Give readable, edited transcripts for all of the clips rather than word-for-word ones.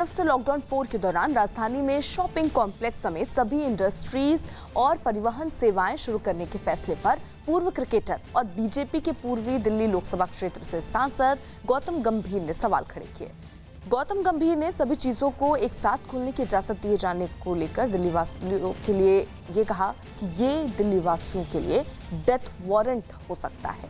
से लॉकडाउन 4 के दौरान राजधानी में शॉपिंग कॉम्प्लेक्स समेत सभी इंडस्ट्रीज और परिवहन सेवाएं शुरू करने के फैसले पर पूर्व क्रिकेटर और बीजेपी के पूर्वी दिल्ली लोकसभा क्षेत्र से सांसद गौतम गंभीर ने सवाल खड़े किए। गौतम गंभीर ने सभी चीजों को एक साथ खोलने की इजाजत दिए जाने को लेकर दिल्ली वासियों के लिए ये कहा कि ये दिल्ली वासियों के लिए डेथ वारंट हो सकता है।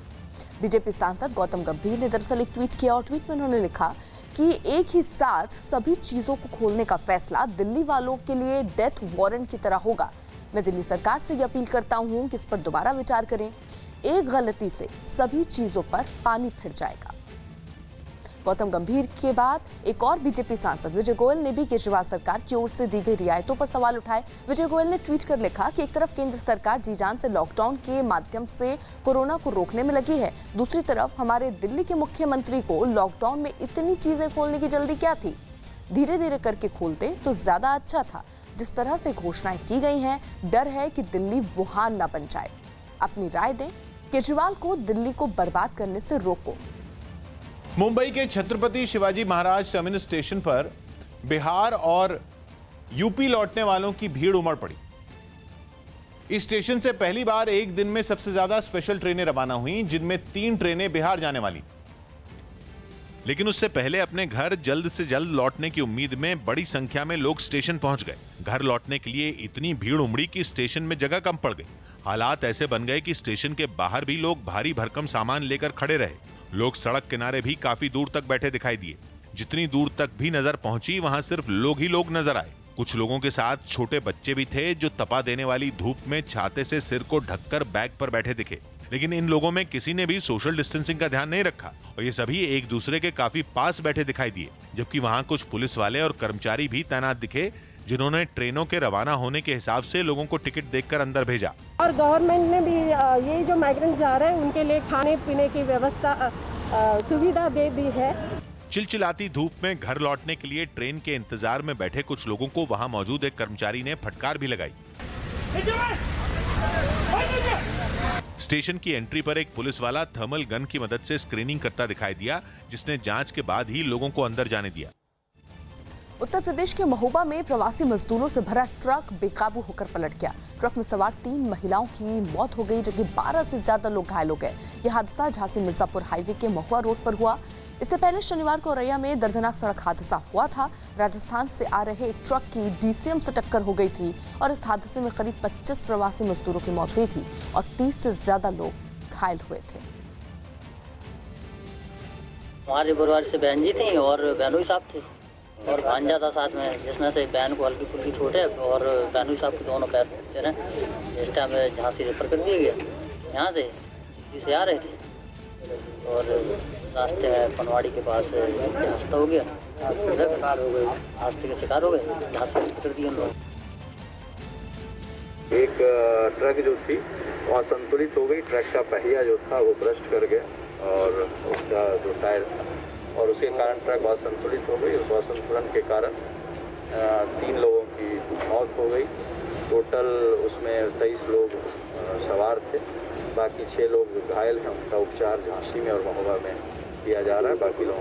बीजेपी सांसद गौतम गंभीर ने दरअसल एक ट्वीट किया और ट्वीट में उन्होंने लिखा कि एक ही साथ सभी चीजों को खोलने का फैसला दिल्ली वालों के लिए डेथ वारंट की तरह होगा। मैं दिल्ली सरकार से ये अपील करता हूं कि इस पर दोबारा विचार करें। एक गलती से सभी चीजों पर पानी फिर जाएगा। गौतम गंभीर के बाद एक और बीजेपी सांसद विजय गोयल ने भी केजरीवाल सरकार की ओर से दी गई रियायतों पर सवाल उठाए। विजय गोयल ने ट्वीट कर लिखा कि एक तरफ केंद्र सरकार जी जान से लॉकडाउन के माध्यम से कोरोना को रोकने में लगी है, दूसरी तरफ हमारे दिल्ली के मुख्यमंत्री को लॉकडाउन में इतनी चीजें खोलने की जल्दी क्या थी? धीरे धीरे करके खोलते तो ज्यादा अच्छा था। जिस तरह से घोषणाएं की गई हैं, डर है कि दिल्ली वुहान न बन जाए। अपनी राय दें, केजरीवाल को दिल्ली को बर्बाद करने से रोको। मुंबई के छत्रपति शिवाजी महाराज टर्मिनस स्टेशन पर बिहार और यूपी लौटने वालों की भीड़ उमड़ पड़ी। इस स्टेशन से पहली बार एक दिन में सबसे ज्यादा स्पेशल ट्रेनें रवाना हुई, जिनमें 3 ट्रेनें बिहार जाने वाली। लेकिन उससे पहले अपने घर जल्द से जल्द लौटने की उम्मीद में बड़ी संख्या में लोग स्टेशन पहुंच गए। घर लौटने के लिए इतनी भीड़ उमड़ी कि स्टेशन में जगह कम पड़ गई। हालात ऐसे बन गए कि स्टेशन के बाहर भी लोग भारी भरकम सामान लेकर खड़े रहे। लोग सड़क किनारे भी काफी दूर तक बैठे दिखाई दिए। जितनी दूर तक भी नजर पहुंची, वहां सिर्फ लोग ही लोग नजर आए। कुछ लोगों के साथ छोटे बच्चे भी थे जो तपा देने वाली धूप में छाते से सिर को ढककर बैग पर बैठे दिखे। लेकिन इन लोगों में किसी ने भी सोशल डिस्टेंसिंग का ध्यान नहीं रखा और ये सभी एक दूसरे के काफी पास बैठे दिखाई दिए। जबकि वहां कुछ पुलिस वाले और कर्मचारी भी तैनात दिखे, जिन्होंने ट्रेनों के रवाना होने के हिसाब से लोगों को टिकट देकर अंदर भेजा। और गवर्नमेंट ने भी ये जो माइग्रेंट जा रहे हैं उनके लिए खाने पीने की व्यवस्था सुविधा दे दी है। चिलचिलाती धूप में घर लौटने के लिए ट्रेन के इंतजार में बैठे कुछ लोगों को वहां मौजूद एक कर्मचारी ने फटकार भी लगाई। स्टेशन की एंट्री पर एक पुलिस वाला थर्मल गन की मदद से स्क्रीनिंग करता दिखाई दिया, जिसने जांच के बाद ही लोगों को अंदर जाने दिया। उत्तर प्रदेश के महोबा में प्रवासी मजदूरों से भरा ट्रक बेकाबू होकर पलट गया। ट्रक में सवार 3 महिलाओं की मौत हो गई, जबकि 12 से ज्यादा लोग घायल हो गए। यह हादसा झांसी मिर्जापुर हाईवे के महुआ रोड पर हुआ। इससे पहले शनिवार को औरैया में दर्दनाक सड़क हादसा हुआ था। राजस्थान से आ रहे एक ट्रक की डीसीएम से टक्कर हो गई थी और इस हादसे में करीब 25 प्रवासी मजदूरों की मौत हुई थी और 30 से ज्यादा लोग घायल हुए थे। हमारे परिवार से बहन जी थी और बहनोई साहब थे और भांजा था साथ में, जिसमें से बहन को हल्की फुल्की चोट है और बहनोई साहब के दोनों पैर फ्रैक्चर हैं। इस टाइम झांसी रेफर कर दिया गया। यहाँ से दिल्ली से आ रहे थे और रास्ते में पनवाड़ी के पास हादसा हो गया। हादसे के शिकार हो गए, झांसी रेफर कर दिया। एक ट्रक जो थी वो असंतुलित हो गई। ट्रक का पहिया जो था वो ब्रस्ट कर गया और उसका जो टायर और उसके कारण ट्रक असंतुलित हो गई। उस असंतुलन के कारण 3 लोगों की मौत हो गई। टोटल उसमें 23 लोग सवार थे। बाकी 6 लोग घायल हैं। उनका उपचार झांसी में और महोबा में किया जा रहा है। बाकी लोगों